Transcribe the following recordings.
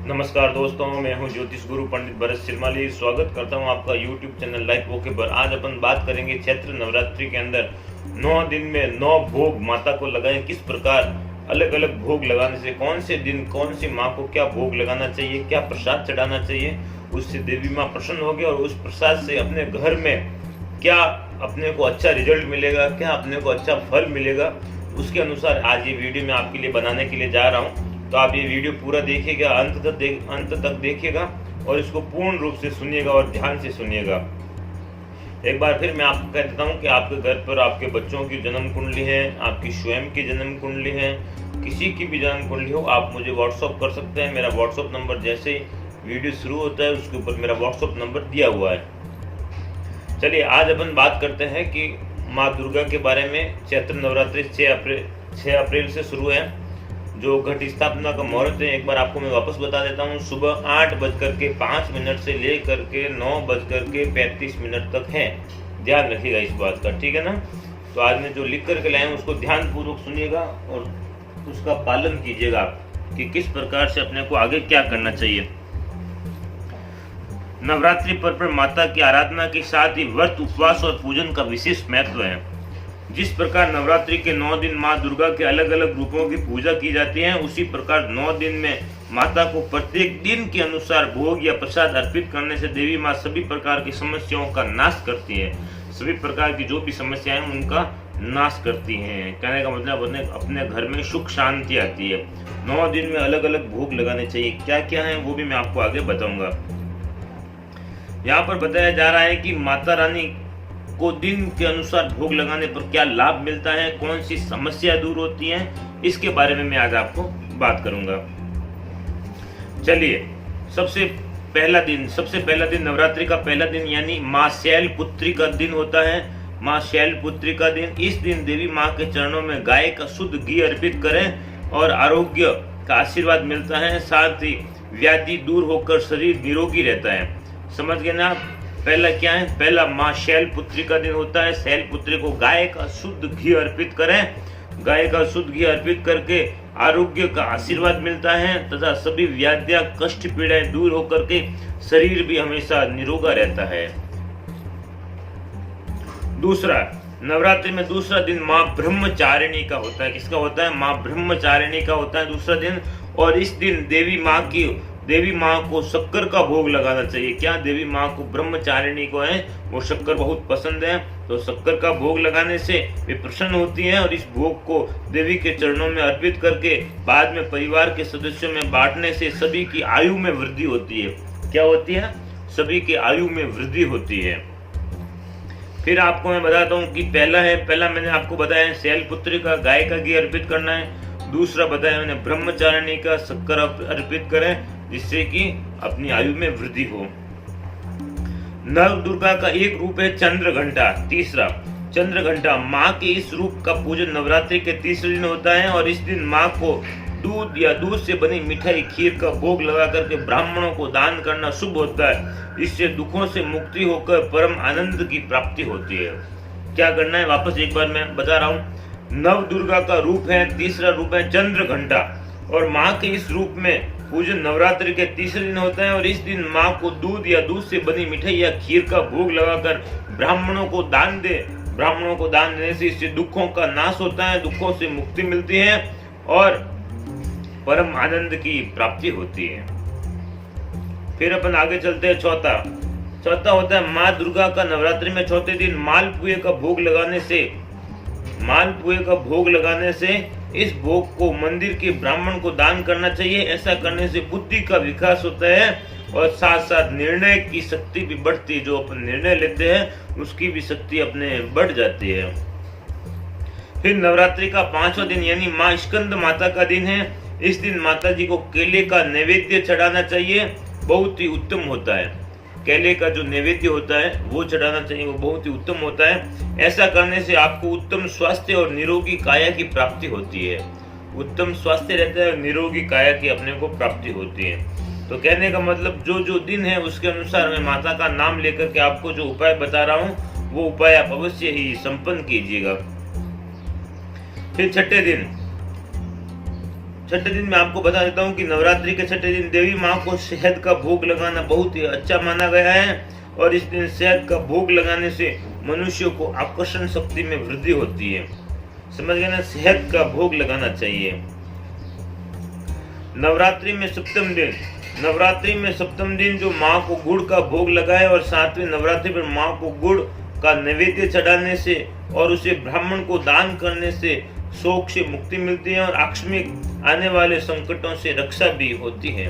नमस्कार दोस्तों, मैं हूं ज्योतिष गुरु पंडित भरत सिरमाली। स्वागत करता हूं आपका YouTube चैनल लाइफ ओके पर। आज अपन बात करेंगे चैत्र नवरात्रि के अंदर 9 दिन में 9 भोग माता को लगाएं। किस प्रकार अलग अलग भोग लगाने से, कौन से दिन कौन सी माँ को क्या भोग लगाना चाहिए, क्या प्रसाद चढ़ाना चाहिए, उससे देवी माँ प्रसन्न होगी और उस प्रसाद से अपने घर में क्या अपने को अच्छा रिजल्ट मिलेगा, क्या अपने को अच्छा फल मिलेगा, उसके अनुसार आज ये वीडियो मैं आपके लिए बनाने के लिए जा रहा हूँ। तो आप ये वीडियो पूरा देखिएगा, अंत तक देखिएगा और इसको पूर्ण रूप से सुनिएगा और ध्यान से सुनिएगा। एक बार फिर मैं आपको कह देता हूँ कि आपके घर पर आपके बच्चों की जन्म कुंडली है, आपकी स्वयं की जन्म कुंडली है, किसी की भी जन्म कुंडली हो, आप मुझे व्हाट्सअप कर सकते हैं। मेरा व्हाट्सअप नंबर जैसे ही वीडियो शुरू होता है उसके ऊपर मेरा व्हाट्सअप नंबर दिया हुआ है। चलिए आज अपन बात करते हैं कि माँ दुर्गा के बारे में। चैत्र नवरात्रि 6 अप्रैल से शुरू है। जो घट स्थापना का मुहूर्त है एक बार आपको मैं वापस बता देता हूँ। सुबह 8:05 से लेकर के 9:35 तक है। ध्यान रखिएगा इस बात का, ठीक है ना। तो आज मैं जो लिख करके लाए उसको ध्यान पूर्वक सुनिएगा और उसका पालन कीजिएगा कि किस प्रकार से अपने को आगे क्या करना चाहिए। नवरात्रि पर्व पर माता की आराधना के साथ ही व्रत, उपवास और पूजन का विशेष महत्व है। जिस प्रकार नवरात्रि के 9 दिन माँ दुर्गा के अलग अलग रूपों की पूजा की जाती है, उसी प्रकार 9 दिन में माता को प्रत्येक दिन के अनुसार भोग या प्रसाद अर्पित करने से देवी माँ सभी प्रकार की समस्याओं का नाश करती है। सभी प्रकार की जो भी समस्याएं उनका नाश करती हैं। कहने का मतलब अपने घर में सुख शांति आती है। 9 दिन में अलग अलग भोग लगाने चाहिए। क्या क्या है वो भी मैं आपको आगे बताऊंगा। यहाँ पर बताया जा रहा है कि माता रानी को दिन के अनुसार भोग लगाने पर क्या लाभ मिलता है, कौन सी समस्या दूर होती है, इसके बारे में मैं आज आपको बात करूंगा। चलिए सबसे पहला दिन नवरात्रि का पहला दिन यानी माँ शैलपुत्री का दिन होता है। माँ शैलपुत्री का दिन, इस दिन देवी माँ के चरणों में गाय का शुद्ध घी अर्पित करें और आरोग्य का आशीर्वाद मिलता है। साथ ही व्याधि दूर होकर शरीर निरोगी रहता है। समझ गए ना। पहला क्या है, पहला माँ शैलपुत्री का दिन होता है। शैलपुत्री को गाय का शुद्ध घी अर्पित करें। गाय का शुद्ध घी अर्पित करके आरोग्य का आशीर्वाद मिलता है तथा सभी व्याधियां, कष्ट, पीड़ाएं दूर होकर के शरीर भी हमेशा निरोगा रहता है। दूसरा, नवरात्रि में दूसरा दिन माँ ब्रह्मचारिणी का होता है। किसका होता है? माँ ब्रह्मचारिणी का होता है दूसरा दिन। और इस दिन देवी माँ को शक्कर का भोग लगाना चाहिए। क्या देवी माँ को, ब्रह्मचारिणी को है वो शक्कर बहुत पसंद है, तो शक्कर का भोग लगाने से वे प्रसन्न होती हैं और इस भोग को देवी के चरणों में अर्पित करके बाद में परिवार के सदस्यों में बांटने से सभी की आयु में वृद्धि होती है। क्या होती है? सभी की आयु में वृद्धि होती है। फिर आपको मैं बताता हूँ कि पहला मैंने आपको बताया शैलपुत्री का गाय का घी अर्पित करना है। दूसरा बताया मैंने ब्रह्मचारिणी का शक्कर अर्पित करें जिससे कि अपनी आयु में वृद्धि हो। नव दुर्गा का एक रूप है चंद्र घंटा। तीसरा, चंद्र घंटा, माँ के इस रूप का पूजन नवरात्रि के तीसरे दिन होता है और इस दिन माँ को दूध या दूध से बनी मिठाई, खीर का भोग लगा करके ब्राह्मणों को दान करना शुभ होता है। इससे दुखों से मुक्ति होकर परम आनंद की प्राप्ति होती है। क्या करना है, वापस एक बार मैं बता रहा हूँ। नव दुर्गा का रूप है, तीसरा रूप है चंद्र घंटा और माँ के इस रूप में पूजन नवरात्रि के तीसरे दिन होता है और इस दिन माँ को दूध या दूध से बनी मिठाई या खीर का भोग लगाकर ब्राह्मणों को दान दे। ब्राह्मणों को दान देने से इससे दुखों का नाश होता है, दुखों से मुक्ति मिलती है और परम आनंद की प्राप्ति होती है। फिर अपन आगे चलते हैं। चौथा होता है माँ दुर्गा का नवरात्रि में चौथे दिन मालपुए का भोग लगाने से इस भोग को मंदिर के ब्राह्मण को दान करना चाहिए। ऐसा करने से बुद्धि का विकास होता है और साथ साथ निर्णय की शक्ति भी बढ़ती है। जो अपन निर्णय लेते हैं उसकी भी शक्ति अपने बढ़ जाती है। फिर नवरात्रि का 5वां दिन यानी माँ स्कंद माता का दिन है। इस दिन माता जी को केले का नैवेद्य चढ़ाना चाहिए, बहुत ही उत्तम होता है। केले का जो नैवेद्य होता है वो चढ़ाना चाहिए, वो बहुत ही उत्तम होता है। ऐसा करने से आपको उत्तम स्वास्थ्य और निरोगी काया की प्राप्ति होती है। उत्तम स्वास्थ्य रहता है और निरोगी काया की अपने को प्राप्ति होती है। तो कहने का मतलब जो दिन है उसके अनुसार मैं माता का नाम लेकर के आपको जो उपाय बता रहा हूँ वो उपाय आप अवश्य ही संपन्न कीजिएगा। फिर छठे दिन छठे दिन मैं आपको बता देता हूँ कि नवरात्रि के छठे दिन देवी माँ को शहद का भोग लगाना बहुत ही अच्छा माना गया है और इस दिन शहद का भोग लगाने से मनुष्य को आकर्षण शक्ति में वृद्धि होती है। समझ गए ना, शहद का भोग लगाना चाहिए। नवरात्रि में सप्तम दिन जो माँ को गुड़ का भोग लगाए और 7वें नवरात्रि पर माँ को गुड़ का नैवेद्य चढ़ाने से और उसे ब्राह्मण को दान करने से शोक से मुक्ति मिलती है और आकस्मिक आने वाले संकटों से रक्षा भी होती है।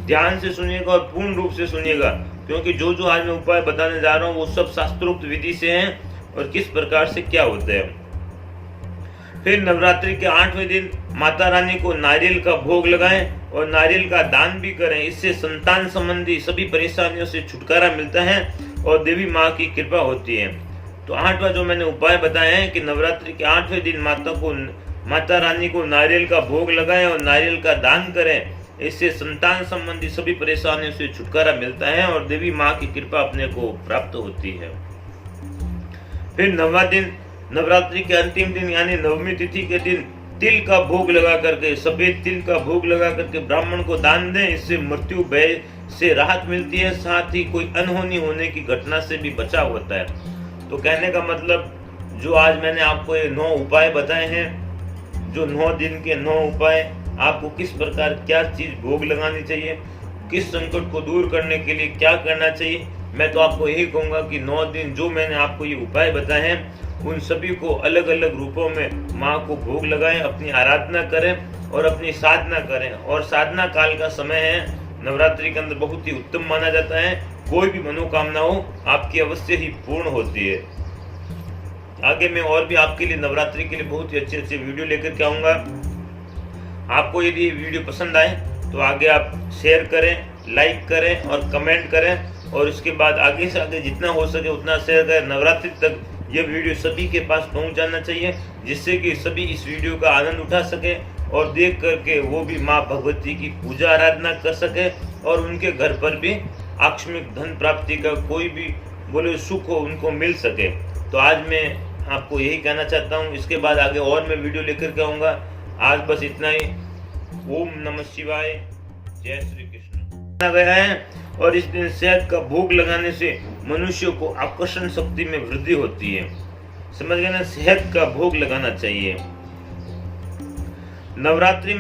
ध्यान से सुनिएगा और पूर्ण रूप से सुनिएगा, क्योंकि जो आज मैं उपाय बताने जा रहा हूँ वो सब शास्त्रोक्त विधि से हैं और किस प्रकार से क्या होता है। फिर नवरात्रि के 8वें दिन माता रानी को नारियल का भोग लगाएं और नारियल का दान भी करें। इससे संतान संबंधी सभी परेशानियों से छुटकारा मिलता है और देवी माँ की कृपा होती है। तो 8वां जो मैंने उपाय बताया है कि नवरात्रि के 8वें दिन माता रानी को नारियल का भोग लगाएं और नारियल का दान करें। इससे संतान संबंधी सभी परेशानियों से छुटकारा मिलता है और देवी माँ की कृपा अपने को प्राप्त होती है। फिर 9वां दिन नवरात्रि के अंतिम दिन यानी नवमी तिथि के दिन तिल का भोग लगा करके, सफेद तिल का भोग लगा करके ब्राह्मण को दान दें। इससे मृत्यु भय से राहत मिलती है, साथ ही कोई अनहोनी होने की घटना से भी बचाव होता है। तो कहने का मतलब जो आज मैंने आपको ये 9 उपाय बताए हैं, जो 9 दिन के 9 उपाय, आपको किस प्रकार क्या चीज भोग लगानी चाहिए, किस संकट को दूर करने के लिए क्या करना चाहिए, मैं तो आपको यही कहूंगा कि 9 दिन जो मैंने आपको ये उपाय बताए हैं उन सभी को अलग अलग रूपों में माँ को भोग लगाएं, अपनी आराधना करें और अपनी साधना करें। और साधना काल का समय है, नवरात्रि के अंदर बहुत ही उत्तम माना जाता है। कोई भी मनोकामना हो आपकी अवश्य ही पूर्ण होती है। आगे मैं और भी आपके लिए नवरात्रि के लिए बहुत ही अच्छे वीडियो लेकर के आऊंगा। आपको यदि ये वीडियो पसंद आए तो आगे आप शेयर करें, लाइक करें और कमेंट करें और इसके बाद आगे से आगे जितना हो सके उतना शेयर करें। नवरात्रि तक यह वीडियो सभी के पास पहुंच जाना चाहिए, जिससे कि सभी इस वीडियो का आनंद उठा सके और देख करके वो भी माँ भगवती की पूजा आराधना कर सके और उनके घर पर भी आकस्मिक धन प्राप्ति का कोई भी बोले सुख हो उनको मिल सके। तो आज मैं आपको यही कहना चाहता हूँ। इसके बाद आगे और मैं वीडियो लेकर के आऊँगा। आज बस इतना ही। ओम नमः शिवाय, जय श्री कृष्ण। गया है और इस दिन शहद का भोग लगाने से मनुष्य को आकर्षण शक्ति में वृद्धि होती है। समझ गए ना, शहद का भोग लगाना चाहिए। नवरात्रि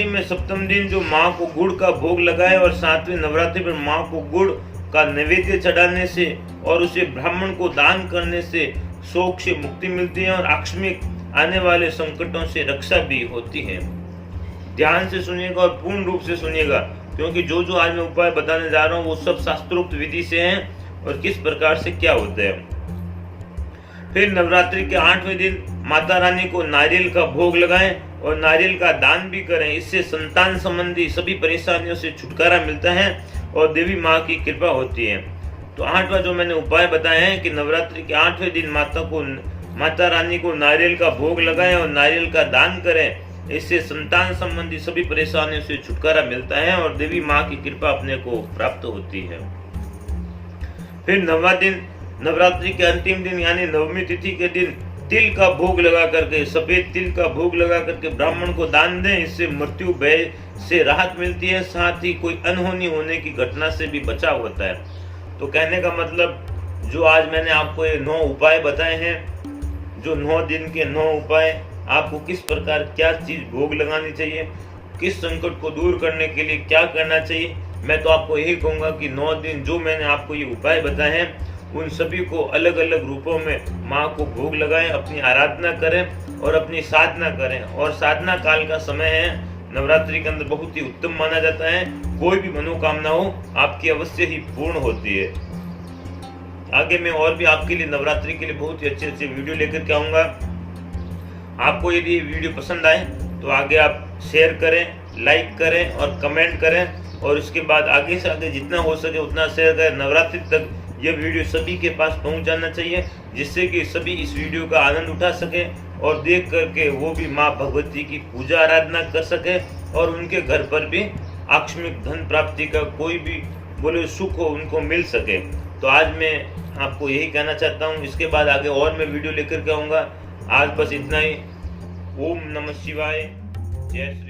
में सप्तम दिन जो माँ को गुड़ का भोग लगाए और 7वें नवरात्रि पर माँ को गुड़ का नैवेद्य चढ़ाने से और उसे ब्राह्मण को दान करने से शोक से मुक्ति मिलती है और आकस्मिक आने वाले संकटों से रक्षा भी होती है। ध्यान से सुनिएगा और पूर्ण रूप से सुनिएगा, क्योंकि जो आज मैं उपाय बताने जा रहा हूँ वो सब शास्त्रोक्त विधि से हैं और किस प्रकार से क्या होता है। फिर नवरात्रि के 8वें दिन माता रानी को नारियल का भोग लगाएं और नारियल का दान भी करें। इससे संतान संबंधी सभी परेशानियों से छुटकारा मिलता है और देवी माँ की कृपा होती है। तो 8वां जो मैंने उपाय बताया है कि नवरात्रि के 8वें दिन माता रानी को नारियल का भोग लगाएं और नारियल का दान करें। इससे संतान संबंधी सभी परेशानियों से छुटकारा मिलता है और देवी माँ की कृपा अपने को प्राप्त होती है। फिर 9वां दिन नवरात्रि के अंतिम दिन यानी नवमी तिथि के दिन तिल का भोग लगा करके, सफेद तिल का भोग लगा करके ब्राह्मण को दान दें। इससे मृत्यु भय से राहत मिलती है, साथ ही कोई अनहोनी होने की घटना से भी बचाव होता है। तो कहने का मतलब जो आज मैंने आपको ये 9 उपाय बताए हैं, जो 9 दिन के 9 उपाय, आपको किस प्रकार क्या चीज भोग लगानी चाहिए, किस संकट को दूर करने के लिए क्या करना चाहिए, मैं तो आपको यही कहूंगा कि 9 दिन जो मैंने आपको ये उपाय बताए हैं उन सभी को अलग अलग रूपों में माँ को भोग लगाएं, अपनी आराधना करें और अपनी साधना करें। और साधना काल का समय है, नवरात्रि के अंदर बहुत ही उत्तम माना जाता है। कोई भी मनोकामना हो आपकी अवश्य ही पूर्ण होती है। आगे मैं और भी आपके लिए नवरात्रि के लिए बहुत ही अच्छे वीडियो लेकर के आऊंगा। आपको यदि ये वीडियो पसंद आए तो आगे आप शेयर करें, लाइक करें और कमेंट करें और इसके बाद आगे से आगे जितना हो सके उतना शेयर करें। नवरात्रि तक यह वीडियो सभी के पास पहुंच जाना चाहिए, जिससे कि सभी इस वीडियो का आनंद उठा सके और देख करके वो भी माँ भगवती की पूजा आराधना कर सके और उनके घर पर भी आकस्मिक धन प्राप्ति का कोई भी बोले सुख हो उनको मिल सके। तो आज मैं आपको यही कहना चाहता हूँ। इसके बाद आगे और मैं वीडियो लेकर के आऊँगा। आज बस इतना ही। ओम नमः शिवाय। जय श्री